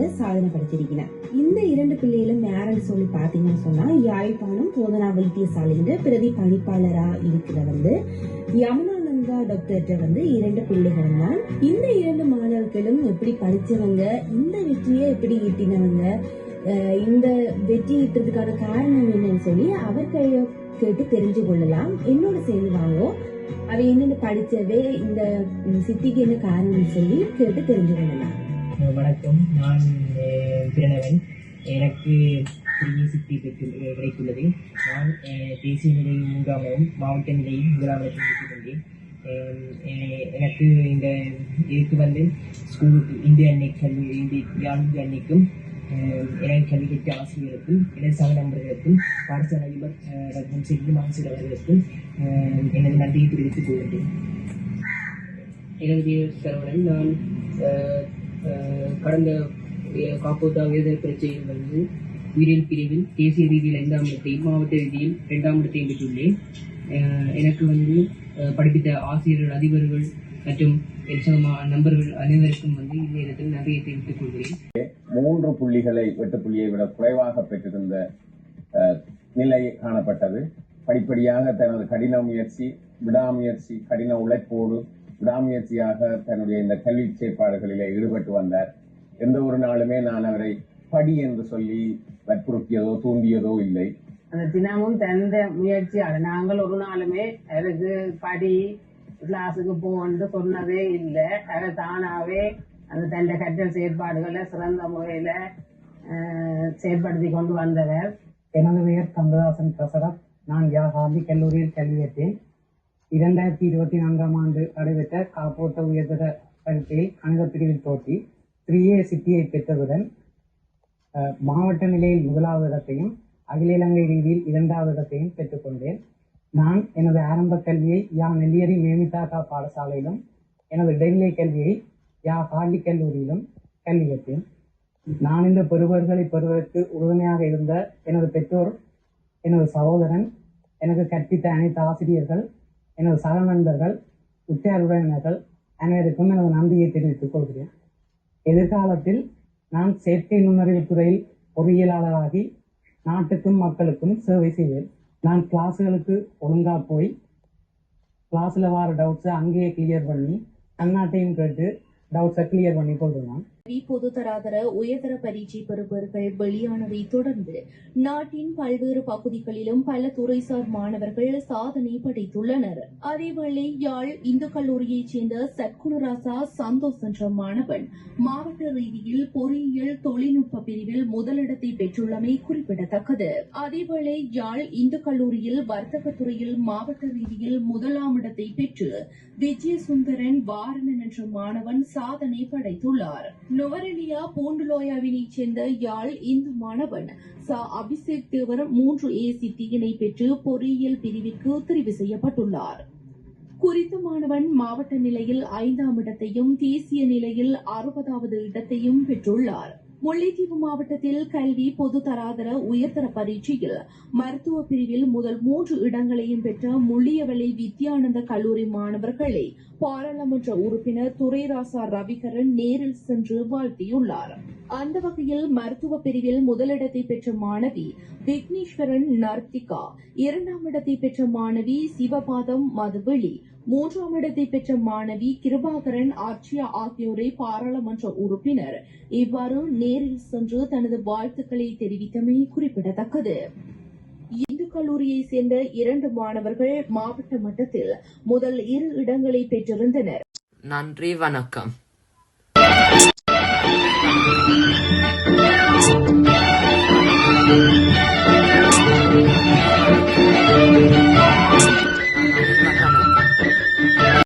பாடங்கள்ல சாதனை படைச்சிருக்கிறேன். இந்த 2 பிள்ளைகளும் யாருன்னு சொல்லி பாத்தீங்கன்னு சொன்னா, யாழ்ப்பாணம் போதனா வைத்தியசாலையில பிரதி பணிப்பாளரா இருக்கிற யமுனானந்தா டாக்டர் 2 பிள்ளைகள் தான். இந்த 2 மாணவர்களும் எப்படி படிச்சவங்க, இந்த வெற்றியை எப்படி ஈட்டினவங்க, இந்த வெற்றி ஈட்டுறதுக்கான காரணம் என்னன்னு சொல்லி அவர்களை கேட்டு தெரிஞ்சு கொள்ளலாம். என்னோட சேர்ந்து வாங்கும் அவ என்னென்ன படிச்சவே, இந்த சித்திக்கு என்ன காரணம் சொல்லி கேட்டு தெரிஞ்சு கொள்ளலாம். வணக்கம், நான் பிரணவன். எனக்கு சிறிய சித்தி கிடைத்துள்ளது. நான் தேசிய நிலையில் 3ஆம் மாவட்ட நிலையில் 1ஆம் பெற்றுக்கொண்டேன். எனக்கு இந்த இதுக்கு ஸ்கூலுக்கு இந்திய அன்னை அன்னைக்கும் எனக்கு கல்வி கற்ற ஆசிரியர்களுக்கும் எனது சக நண்பர்களுக்கும் பாடசாலை அதிபர் டாக்டர் செல்வி மான்சர் அவர்களுக்கும் எனது நன்றியை தெரிவித்துக் கொள்கிறேன். எனது பேர் சரவணன். நான் கடந்த காப்போத்தா உயர்தர பரீட்சையில் உயிரியல் பிரிவில் தேசிய ரீதியில் 5ஆம் இடத்தையும் மாவட்ட ரீதியில் 2ஆம் இடத்தையும் பெற்றுள்ளேன். எனக்கு படிப்பித்த ஆசிரியர்கள், அதிபர்கள் மற்றும் நண்பர்கள் அனைவருக்கும் இந்நேரத்தில் நன்றியை தெரிவித்துக் கொள்கிறேன். 3 புள்ளிகளை 8 புள்ளியை விட குறைவாக பெற்றிருந்த நிலை காணப்பட்டது. படிப்படியாக தனது கடின முயற்சி, விடாமுயற்சி, கடின உழைப்போடு விடாமுயற்சியாக தன்னுடைய இந்த கல்வி செயற்பாடுகளிலே ஈடுபட்டு வந்தார். எந்த ஒரு நாளுமே நான் அவரை படி என்று சொல்லி வற்புறுத்தியதோ தூண்டியதோ இல்லை. அந்த தினமும் தந்த முயற்சியால் நாங்கள் ஒரு நாளுமே அவருக்கு படி கிளாஸுக்கு போன்னு சொன்னதே இல்லை. அவர் தானாவே அந்த தன்னுடைய கற்றல் செயற்பாடுகளை சிறந்த முறையில செயற்படுத்தி கொண்டு வந்தவர். எனது பெயர் கமலதாசன் பிரசரத். நான் காந்தி கல்லூரியில் கல்வி கற்றேன். 2024ஆம் ஆண்டு நடைபெற்ற காப்போட்ட உயர்தர பரீட்சையில் கணித பிரிவில் தோற்றி 3A சித்தியை பெற்றதுடன் மாவட்ட நிலையில் 1வது இடத்தையும் அகில இலங்கை ரீதியில் 2வது இடத்தையும் பெற்றுக்கொண்டேன். நான் எனது ஆரம்ப கல்வியை நெல்லியடி மேமிதாக்கா பாடசாலையிலும், எனது இடைநிலை கல்வியை காந்தி கல்லூரியிலும் கல்வி கற்றேன். நான் இந்த பெறுவர்களை பெறுவதற்கு உறுதுணையாக இருந்த எனது பெற்றோர், எனது சகோதரன், எனக்கு கற்பித்த அனைத்து ஆசிரியர்கள், எனது சக நண்பர்கள், உற்றார் உறவினர்கள் அனைவருக்கும் எனது நன்றியை தெரிவித்துக் கொள்கிறேன். எதிர்காலத்தில் நான் செயற்கை நுண்ணறிவு துறையில் பொறியியலாளராகி நாட்டுக்கும் மக்களுக்கும் சேவை செய்வேன். நான் கிளாஸுகளுக்கு ஒழுங்கா போய் கிளாஸ்ல வர டவுட்ஸை அங்கேயே கிளியர் பண்ணி அந்நாட்டையும் கேட்டு டவுட்ஸை கிளியர் பண்ணி கொள்றேன். பொதுத்தராதர உயர்தர பரீட்சை பெறுபவர்கள் வெளியானதை தொடர்ந்து நாட்டின் பல்வேறு பகுதிகளிலும் பல துறைசார் மாணவர்கள் சாதனை படைத்துள்ளனர். அதேவேளை யாழ் இந்து கல்லூரியைச் சேர்ந்த சத்குணராசா சந்தோஷ் என்ற மாணவன் மாவட்ட ரீதியில் பொறியியல் தொழில்நுட்ப பிரிவில் முதலிடத்தை பெற்றுள்ளமை குறிப்பிடத்தக்கது. அதேவேளை யாழ் இந்து கல்லூரியில் வர்த்தக துறையில் மாவட்ட ரீதியில் 1ஆம் இடத்தை பெற்று விஜயசுந்தரன் வாரணன் என்ற மாணவன் சாதனை படைத்துள்ளார். நுவரெலியா பூண்டுலோயாவினைச் சேர்ந்த யாழ் இந்து மாணவன் அபிஷேக் தேவர் 3A சித்தியினை பெற்று பொறியியல் பிரிவிற்கு தெரிவு செய்யப்பட்டுள்ளார். குறித்த மாணவன் மாவட்ட நிலையில் 5ஆம் இடத்தையும் தேசிய நிலையில் 60வது இடத்தையும் பெற்றுள்ளார். முல்லைத்தீவு மாவட்டத்தில் கல்வி பொது தராதர உயர்தர பரீட்சையில் மருத்துவ பிரிவில் முதல் 3 இடங்களையும் பெற்ற முள்ளியவளை வித்யானந்த கல்லூரி மாணவர்களை பாராளுமன்ற உறுப்பினர் துரைராசா ரவிகரன் நேரில் சென்று வாழ்த்தியுள்ளார். அந்த வகையில் மருத்துவ பிரிவில் முதலிடத்தை பெற்ற மாணவி விக்னேஸ்வரன் நர்த்திகா, 2ஆம் இடத்தை பெற்ற மாணவி சிவபாதம் மதுவெளி, 3ஆம் இடத்தை பெற்ற மாணவி கிருபாகரன் ஆட்சியா ஆகியோரை பாராளுமன்ற உறுப்பினர் இவ்வாறு நேரில் சென்று தனது வாழ்த்துக்களை தெரிவித்தமை குறிப்பிடத்தக்கது. இந்து கல்லூரியை சேர்ந்த 2 மாணவர்கள் மாவட்ட மட்டத்தில் முதல் 2 இடங்களை பெற்றிருந்தனர். நன்றி, வணக்கம்.